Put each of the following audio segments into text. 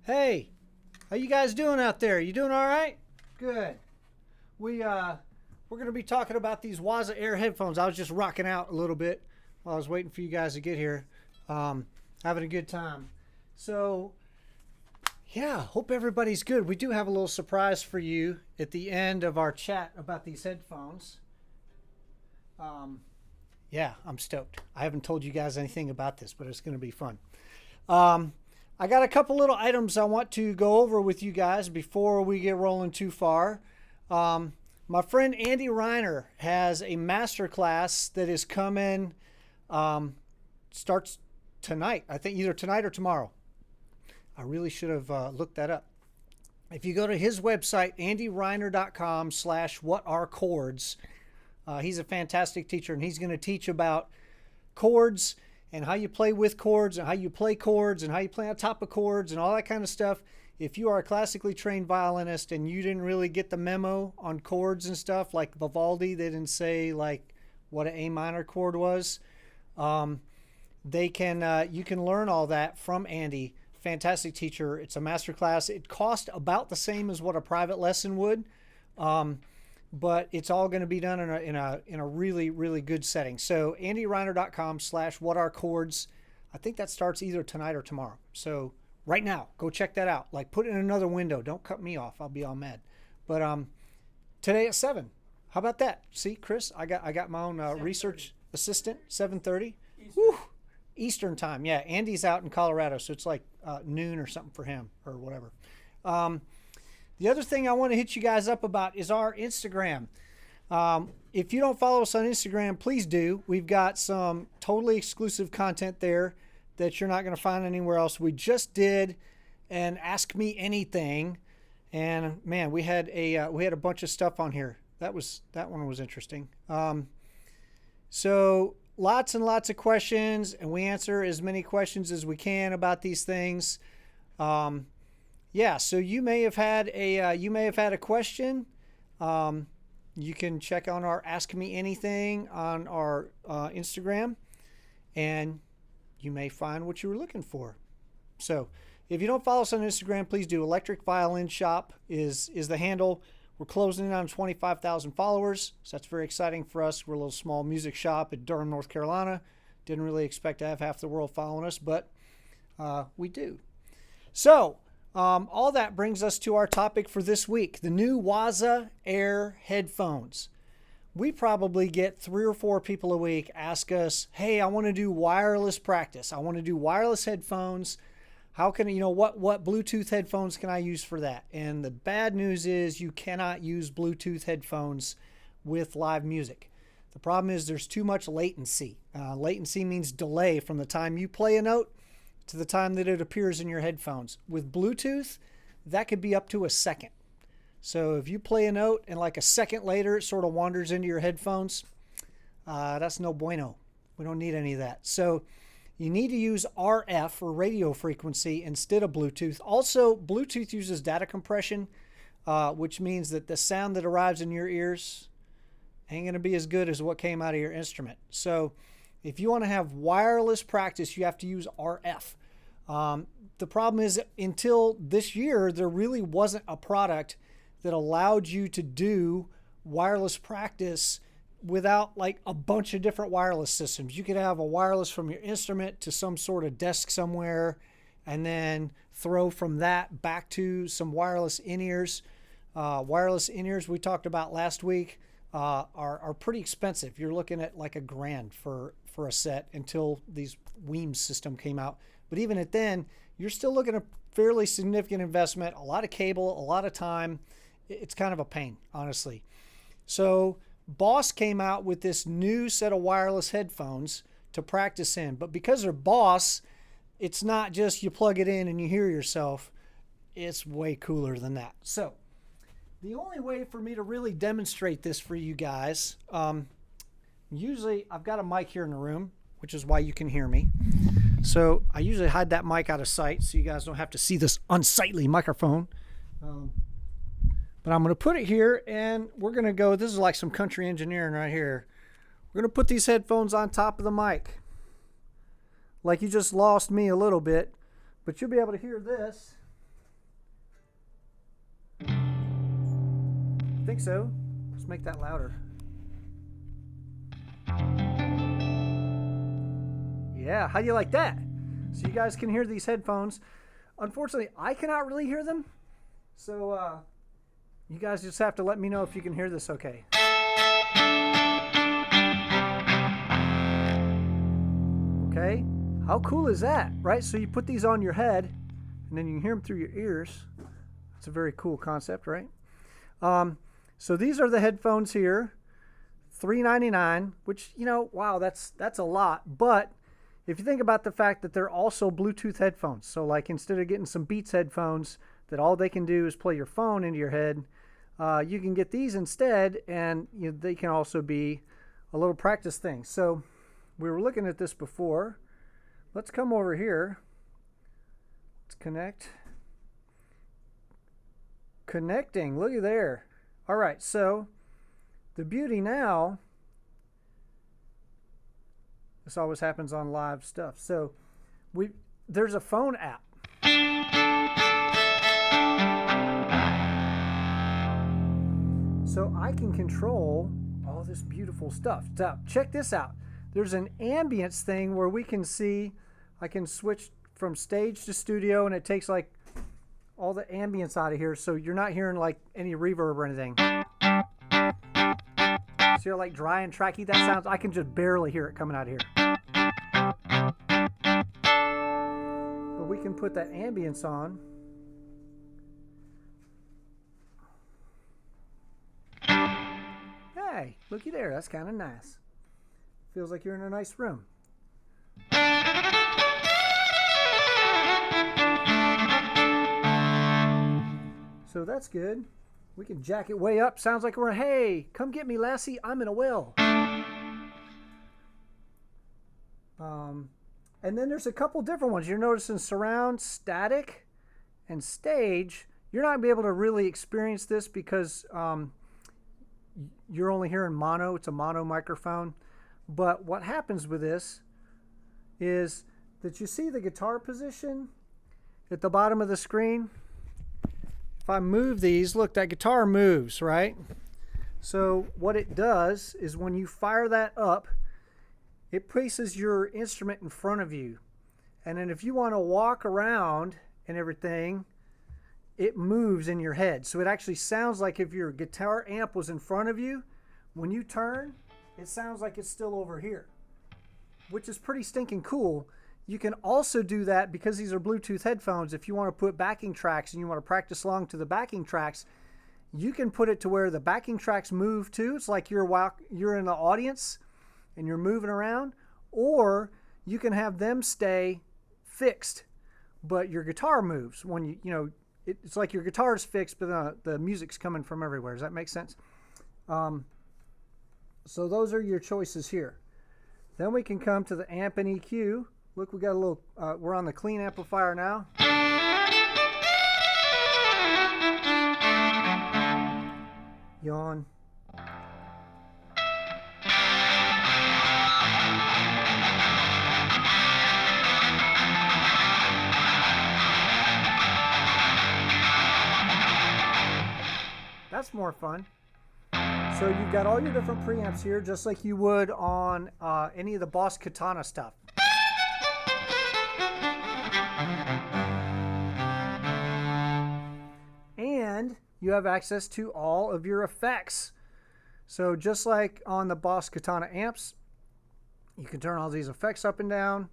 Hey, how you guys doing out there? You doing all right? Good. We're going to be talking about these Waza Air headphones. I was just rocking out a little bit while I was waiting for you guys to get here. Having a good time. So, yeah, hope everybody's good. We do have a little surprise for you at the end of our chat about these headphones. Yeah, I'm stoked. I haven't told you guys anything about this, but it's going to be fun. I got a couple little items I want to go over with you guys before we get rolling too far. My friend Andy Reiner has a masterclass that is coming, starts tonight. I think either tonight or tomorrow. I really should have looked that up. If you go to his website, andyreiner.com/whatareChords, he's a fantastic teacher, and he's going to teach about chords and how you play with chords and how you play chords and how you play on top of chords and all that kind of stuff. If you are a classically trained violinist and you didn't really get the memo on chords and stuff, like Vivaldi, they didn't say like what an A minor chord was. You can learn all that from Andy. Fantastic teacher. It's a master class. It costs about the same as what a private lesson would. But it's all going to be done in a really, really good setting. So andyreiner.com/whatareChords. I think that starts either tonight or tomorrow. So right now, go check that out. Like, put it in another window. Don't cut me off. I'll be all mad. But today at 7. How about that? See, Chris, I got my own research assistant. 7:30. Eastern time. Yeah, Andy's out in Colorado, so it's like noon or something for him or whatever. The other thing I want to hit you guys up about is our Instagram. If you don't follow us on Instagram, please do. We've got some totally exclusive content there that you're not going to find anywhere else. We just did an Ask Me Anything, and man, we had a bunch of stuff on here. That one was interesting. So lots and lots of questions, and we answer as many questions as we can about these things. Yeah, so you may have had a question. You can check on our Ask Me Anything on our Instagram, and you may find what you were looking for. So if you don't follow us on Instagram, please do. Electric Violin Shop is the handle. We're closing in on 25,000 followers, so that's very exciting for us. We're a little small music shop in Durham, North Carolina. Didn't really expect to have half the world following us, but we do. So all that brings us to our topic for this week, the new Waza Air headphones. We probably get 3 or 4 people a week ask us, hey, I want to do wireless practice. I want to do wireless headphones. How can, what Bluetooth headphones can I use for that? And the bad news is you cannot use Bluetooth headphones with live music. The problem is there's too much latency. Latency means delay from the time you play a note to the time that it appears in your headphones. With Bluetooth, that could be up to a second. So if you play a note and like a second later it sort of wanders into your headphones, that's no bueno. We don't need any of that. So you need to use RF or radio frequency instead of Bluetooth. Also, Bluetooth uses data compression, which means that the sound that arrives in your ears ain't going to be as good as what came out of your instrument. So if you want to have wireless practice, you have to use RF. The problem is until this year, there really wasn't a product that allowed you to do wireless practice without like a bunch of different wireless systems. You could have a wireless from your instrument to some sort of desk somewhere and then throw from that back to some wireless in-ears. Wireless in-ears we talked about last week are pretty expensive. You're looking at like $1,000 for a set until these Weems system came out. But even at then, you're still looking at a fairly significant investment, a lot of cable, a lot of time. It's kind of a pain, honestly. So Boss came out with this new set of wireless headphones to practice in. But because they're Boss, it's not just you plug it in and you hear yourself. It's way cooler than that. So the only way for me to really demonstrate this for you guys, usually I've got a mic here in the room, which is why you can hear me. So I usually hide that mic out of sight so you guys don't have to see this unsightly microphone. But I'm going to put it here, and we're going to go, this is like some country engineering right here. We're going to put these headphones on top of the mic. Like you just lost me a little bit, but you'll be able to hear this. think so. Let's make that louder. Yeah, how do you like that? So you guys can hear these headphones. Unfortunately, I cannot really hear them. So you guys just have to let me know if you can hear this okay. Okay, how cool is that, right? So you put these on your head and then you can hear them through your ears. It's a very cool concept, right? So these are the headphones here, $3.99, which, you know, wow, that's a lot. But if you think about the fact that they're also Bluetooth headphones, so like instead of getting some Beats headphones that all they can do is play your phone into your head, you can get these instead, and you know, they can also be a little practice thing. So we were looking at this before. Let's come over here. Let's connect. Connecting, look at there. All right, so the beauty now, this always happens on live stuff. So there's a phone app. So I can control all this beautiful stuff. Now, check this out. There's an ambience thing where we can see, I can switch from stage to studio, and it takes like all the ambience out of here, so you're not hearing like any reverb or anything. See how like dry and tracky that sounds? I can just barely hear it coming out of here. But we can put that ambience on. Hey, looky there, that's kind of nice. Feels like you're in a nice room. So that's good. We can jack it way up. Sounds like we're, hey, come get me, lassie. I'm in a well. And then there's a couple different ones. You're noticing surround, static, and stage. You're not going to be able to really experience this because you're only hearing mono. It's a mono microphone. But what happens with this is that you see the guitar position at the bottom of the screen. If I move these, look, that guitar moves, right? So what it does is when you fire that up, it places your instrument in front of you. And then if you want to walk around and everything, it moves in your head. So it actually sounds like if your guitar amp was in front of you, when you turn, it sounds like it's still over here, which is pretty stinking cool. You can also do that because these are Bluetooth headphones. If you want to put backing tracks and you want to practice along to the backing tracks, you can put it to where the backing tracks move too. It's like you're in the audience and you're moving around, or you can have them stay fixed, but your guitar moves when it's like your guitar is fixed, but the music's coming from everywhere. Does that make sense? So those are your choices here. Then we can come to the amp and EQ. Look, we got a little, we're on the clean amplifier now. Yawn. That's more fun. So you've got all your different preamps here, just like you would on any of the Boss Katana stuff. And you have access to all of your effects. So just like on the Boss Katana amps, you can turn all these effects up and down.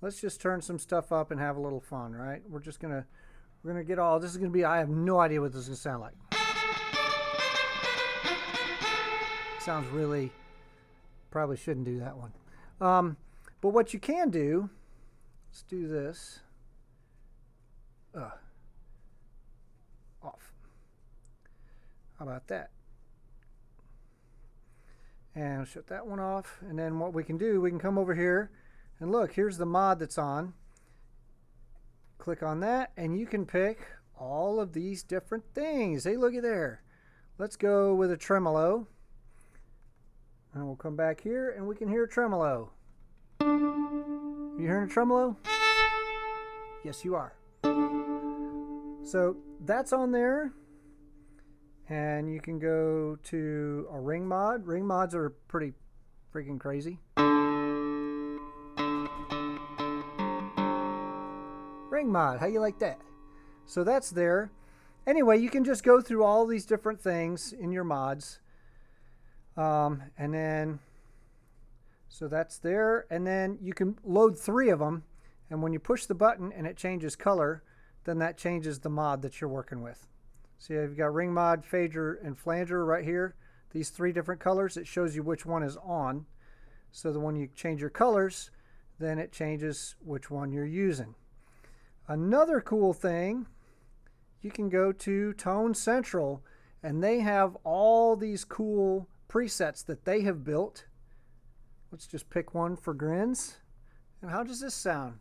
Let's just turn some stuff up and have a little fun, right? We're gonna get all, this is gonna be, I have no idea what this is gonna sound like. Sounds really, probably shouldn't do that one. But what you can do, let's do this. Off. How about that? And I'll shut that one off. And then what we can do, we can come over here and look, here's the mod that's on. Click on that and you can pick all of these different things. Hey, looky there. Let's go with a tremolo. And we'll come back here and we can hear a tremolo. You hearing a tremolo? Yes, you are. So that's on there. And you can go to a ring mod. Ring mods are pretty freaking crazy. Ring mod, how you like that? So that's there. Anyway, you can just go through all these different things in your mods. And then, so that's there. And then you can load 3 of them. And when you push the button and it changes color, then that changes the mod that you're working with. So you've got ring mod, phaser, and flanger right here. These 3 different colors, it shows you which one is on. So that when you change your colors, then it changes which one you're using. Another cool thing, you can go to Tone Central, and they have all these cool presets that they have built. Let's just pick one for grins. And how does this sound?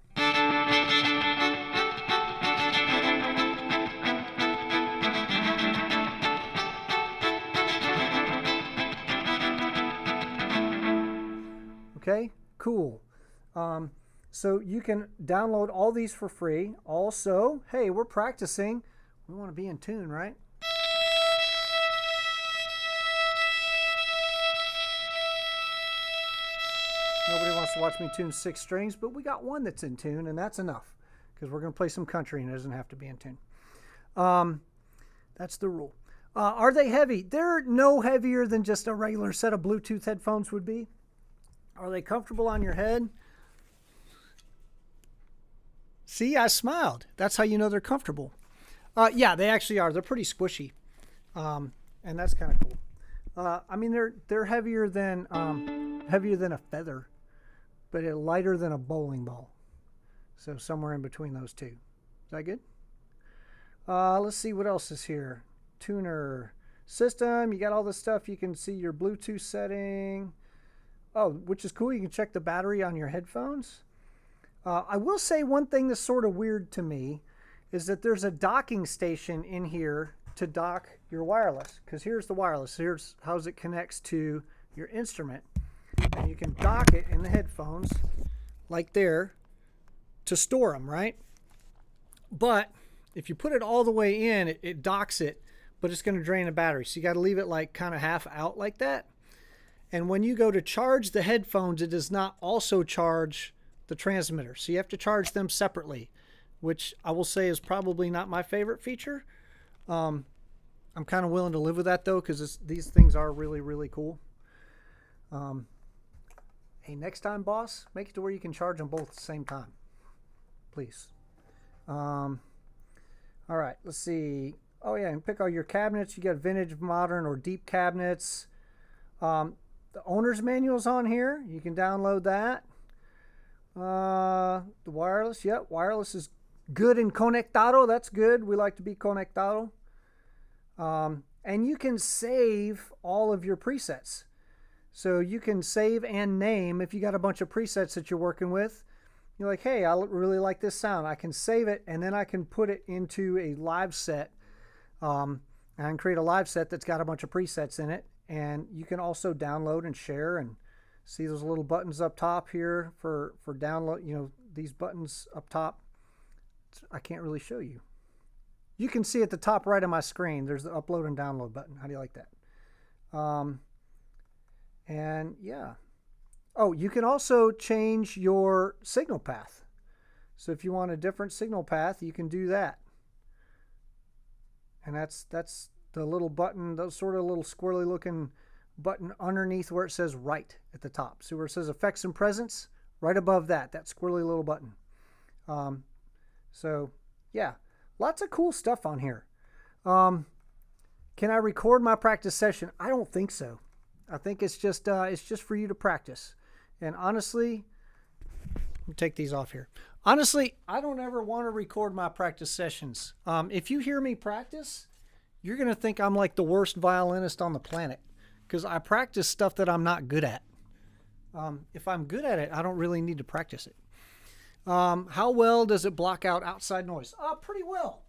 Okay, cool. So you can download all these for free. Also, hey, we're practicing. We want to be in tune, right? Nobody wants to watch me tune 6 strings, but we got one that's in tune, and that's enough because we're going to play some country and it doesn't have to be in tune. That's the rule. Are they heavy? They're no heavier than just a regular set of Bluetooth headphones would be. Are they comfortable on your head? See, I smiled. That's how you know they're comfortable. Yeah, they actually are. They're pretty squishy, and that's kind of cool. I mean, they're heavier than a feather, but lighter than a bowling ball. So somewhere in between those two. Is that good? Let's see what else is here. Tuner system. You got all this stuff. You can see your Bluetooth setting. Oh, which is cool. You can check the battery on your headphones. I will say one thing that's sort of weird to me is that there's a docking station in here to dock your wireless. Because here's the wireless. Here's how it connects to your instrument. And you can dock it in the headphones like there to store them, right? But if you put it all the way in, it docks it, but it's going to drain the battery. So you got to leave it like kind of half out like that. And when you go to charge the headphones, it does not also charge the transmitter. So you have to charge them separately, which I will say is probably not my favorite feature. I'm kind of willing to live with that though, because these things are really, really cool. Hey, next time, boss, make it to where you can charge them both at the same time, please. All right, let's see. Oh yeah, and pick all your cabinets. You got vintage, modern, or deep cabinets. The owner's manual's on here. You can download that. The wireless, yep, wireless is good and conectado. That's good. We like to be conectado. And you can save all of your presets. So you can save and name if you got a bunch of presets that you're working with. You're like, hey, I really like this sound. I can save it, and then I can put it into a live set. And I can create a live set that's got a bunch of presets in it. And you can also download and share and see those little buttons up top here for download. You know, these buttons up top. I can't really show you. You can see at the top right of my screen, there's the upload and download button. How do you like that? And yeah. Oh, you can also change your signal path. So if you want a different signal path, you can do that. And that's the little button, those sort of little squirrely looking button underneath where it says right at the top. See where it says effects and presence? Right above that squirrely little button. So yeah, lots of cool stuff on here. Can I record my practice session? I don't think so. I think it's just for you to practice. And honestly, let me take these off here. Honestly, I don't ever want to record my practice sessions. If you hear me practice, you're going to think I'm like the worst violinist on the planet because I practice stuff that I'm not good at. If I'm good at it, I don't really need to practice it. How well does it block out outside noise? Pretty well.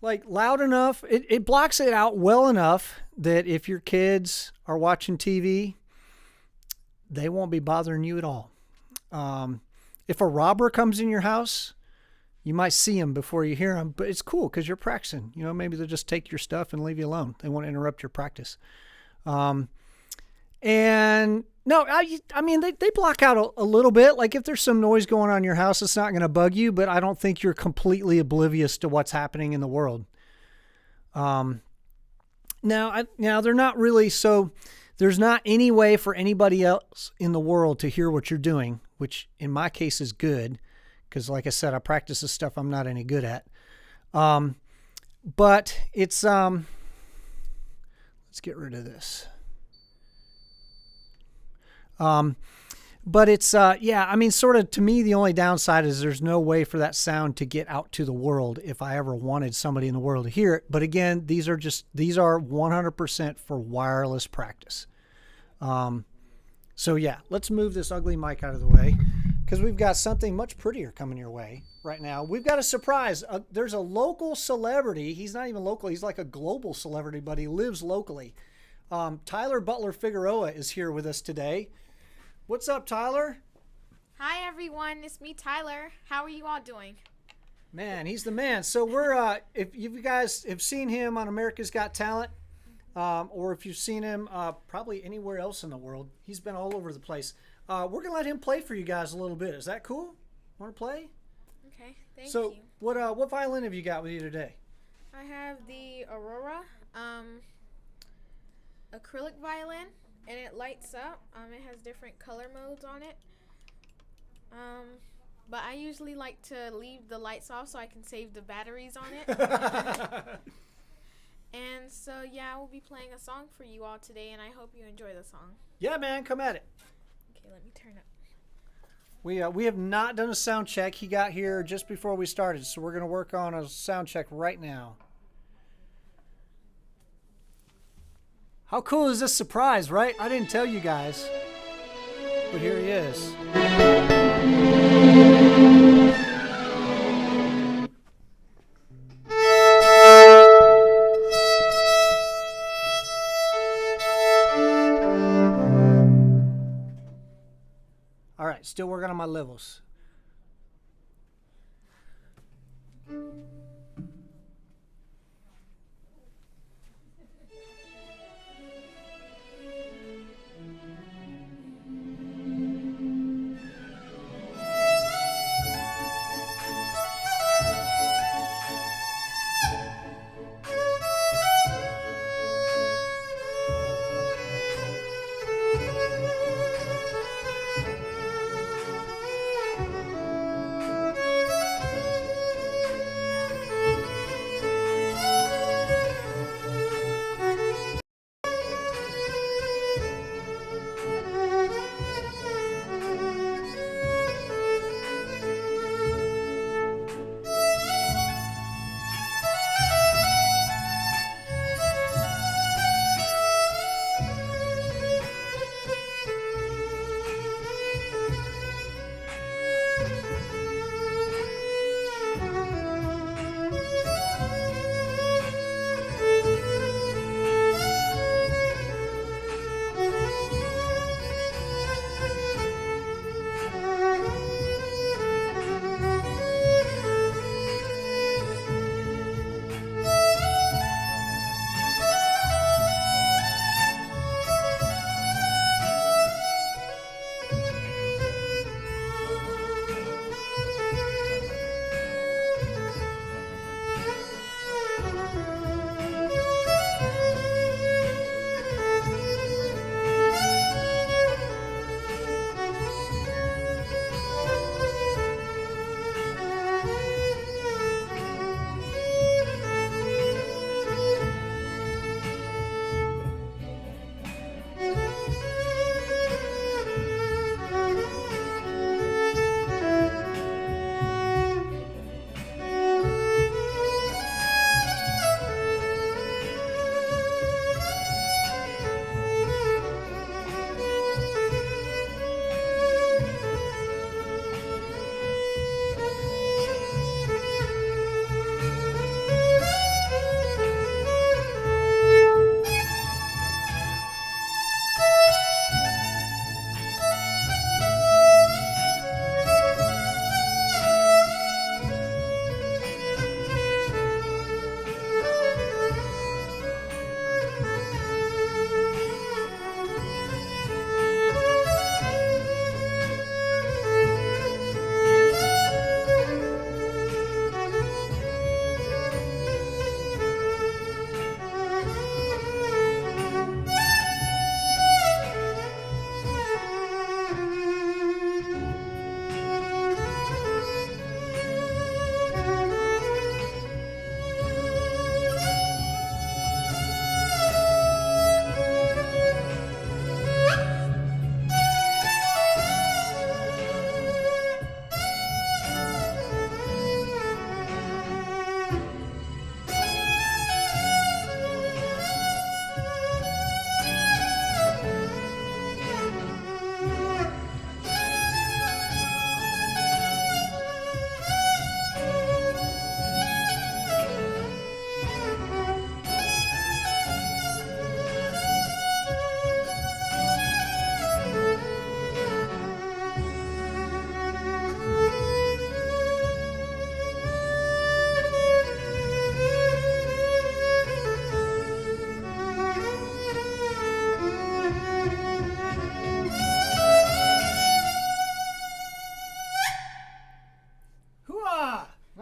Like loud enough. It blocks it out well enough that if your kids are watching TV, they won't be bothering you at all. If a robber comes in your house, You might see them before you hear them, but it's cool because you're practicing. You know, maybe they'll just take your stuff and leave you alone. They won't interrupt your practice. And no, I mean, they block out a little bit. Like if there's some noise going on in your house, it's not going to bug you, but I don't think you're completely oblivious to what's happening in the world. Now they're not really, so there's not any way for anybody else in the world to hear what you're doing, which in my case is good. Because like I said, I practice this stuff I'm not any good at. But it's, let's get rid of this. But it's, yeah, I mean, sort of to me, the only downside is there's no way for that sound to get out to the world if I ever wanted somebody in the world to hear it. But again, these are 100% for wireless practice. So yeah, let's move this ugly mic out of the way because we've got something much prettier coming your way right now. We've got a surprise. There's a local celebrity. He's not even local. He's like a global celebrity, but he lives locally. Tyler Butler-Figueroa is here with us today. What's up, Tyler? Hi, everyone. It's me, Tyler. How are you all doing? Man, he's the man. So we're, if you guys have seen him on America's Got Talent, or if you've seen him probably anywhere else in the world, he's been all over the place. We're going to let him play for you guys a little bit. Is that cool? Want to play? Okay, thank you. So what violin have you got with you today? I have the Aurora acrylic violin, and it lights up. It has different color modes on it. But I usually like to leave the lights off so I can save the batteries on it. And so, yeah, I will be playing a song for you all today, and I hope you enjoy the song. Yeah, man, come at it. Okay, let me turn up. We have not done a sound check. He got here just before we started, so we're going to work on a sound check right now. How cool is this surprise, right? I didn't tell you guys, but here he is. All right, still working on my levels.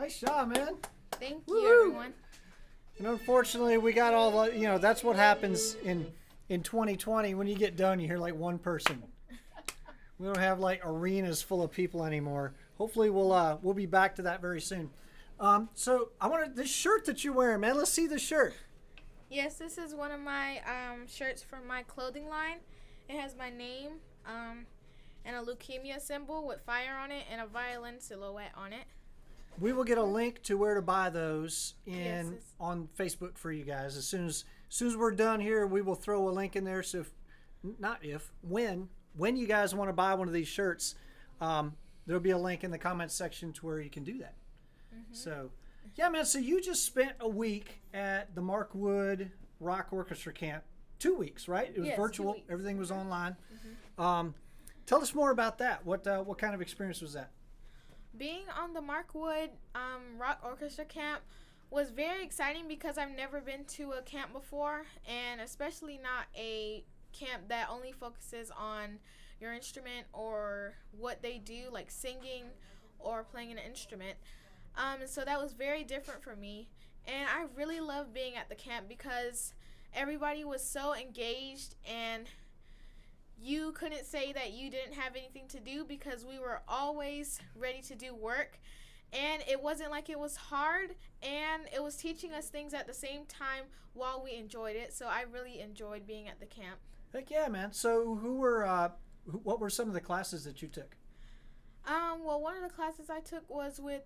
Nice job, man. Thank you, Woo-hoo. everyone. And unfortunately, we got all the, that's what happens in 2020. When you get done, you hear like one person. We don't have like arenas full of people anymore. Hopefully, we'll be back to that very soon. So I wanted this shirt that you're wearing, man. Let's see the shirt. Yes, this is one of my shirts from my clothing line. It has my name and a leukemia symbol with fire on it and a violin silhouette on it. We will get a link to where to buy those on Facebook for you guys. As soon as we're done here, we will throw a link in there. So when you guys want to buy one of these shirts, there'll be a link in the comments section to where you can do that. So, yeah, man. So you just spent a week at the Mark Wood Rock Orchestra Camp. 2 weeks, right? It was virtual. 2 weeks. Everything was online. Tell us more about that. What kind of experience was that? Being on the Mark Wood Rock Orchestra Camp was very exciting because I've never been to a camp before, and especially not a camp that only focuses on your instrument or what they do, like singing or playing an instrument. And so that was very different for me, and I really loved being at the camp because everybody was so engaged, and you couldn't say that you didn't have anything to do because we were always ready to do work. And it wasn't like it was hard, and it was teaching us things at the same time while we enjoyed it. So I really enjoyed being at the camp. Heck yeah, man. So what were some of the classes that you took? Well, one of the classes I took was with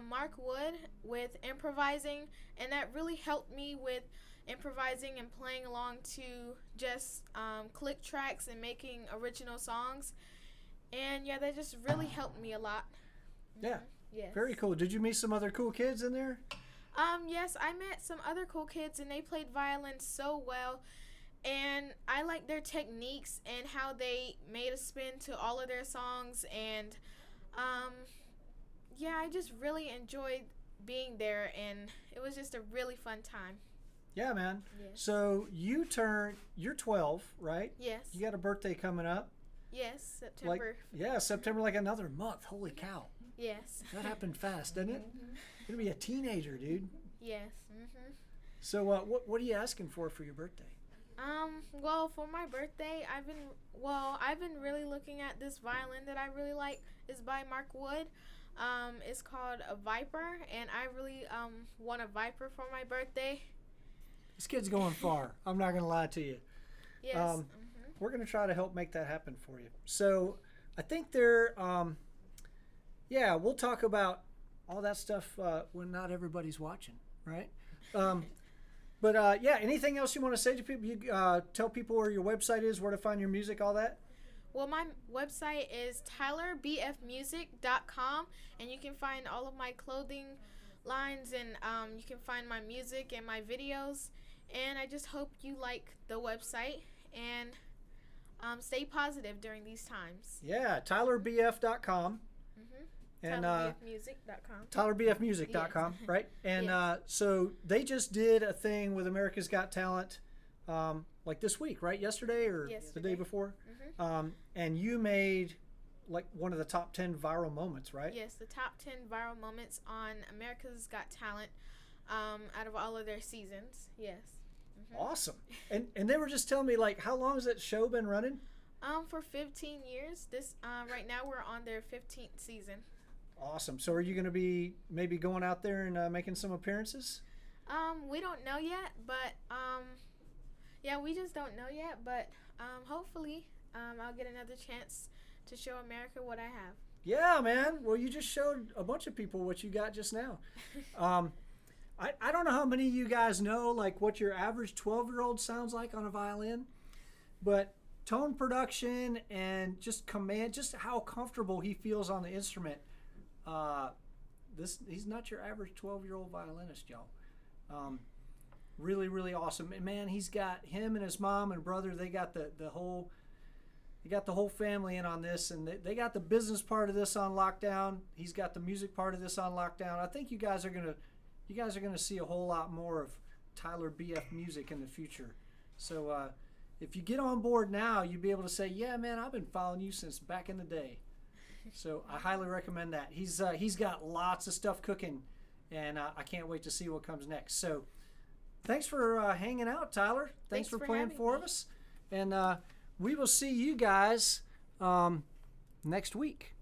Mark Wood with improvising, and that really helped me with improvising and playing along to just click tracks and making original songs. And yeah, that just really helped me a lot. Yeah. Yes. Very cool. Did you meet some other cool kids in there? Yes, I met some other cool kids, and they played violin so well. And I liked their techniques and how they made a spin to all of their songs. And yeah, I just really enjoyed being there, and it was just a really fun time. Yeah, man. Yes. So you're 12, right? Yes. You got a birthday coming up. Yes, September. September, like another month. Holy cow. Yes. That happened fast, didn't it? You're going to be a teenager, dude. Yes. So what are you asking for your birthday? Well, for my birthday, I've been really looking at this violin that I really like. It's by Mark Wood. It's called a Viper, and I really want a Viper for my birthday. This kid's going far. I'm not going to lie to you. Yes. We're going to try to help make that happen for you. So I think we'll talk about all that stuff when not everybody's watching, right? But anything else you want to say to people? You tell people where your website is, where to find your music, all that? Well, my website is tylerbfmusic.com, and you can find all of my clothing lines, and you can find my music and my videos. And I just hope you like the website and stay positive during these times. Yeah, tylerbf.com. And tylerbfmusic.com. tylerbfmusic.com, yes. Right? And yes. So they just did a thing with America's Got Talent like this week, right? Yesterday or the day before? And you made like one of the top 10 viral moments, right? Yes, the top 10 viral moments on America's Got Talent out of all of their seasons. Yes. Awesome. And they were just telling me, like, how long has that show been running? For 15 years. This right now we're on their 15th season. Awesome. So are you going to be maybe going out there and making some appearances? We don't know yet, but we just don't know yet, but hopefully I'll get another chance to show America what I have. Yeah, man. Well, you just showed a bunch of people what you got just now. I don't know how many of you guys know like what your average 12-year-old sounds like on a violin, but tone production and just command, just how comfortable he feels on the instrument. He's not your average 12-year-old violinist, y'all. Really, really awesome. And man, he's got him and his mom and brother. They got the whole family in on this, and they got the business part of this on lockdown. He's got the music part of this on lockdown. I think you guys are gonna see a whole lot more of Tyler BF music in the future. So if you get on board now, you'll be able to say, yeah, man, I've been following you since back in the day. So I highly recommend that. He's got lots of stuff cooking and I can't wait to see what comes next. So thanks for hanging out, Tyler. Thanks for playing for us. And we will see you guys next week.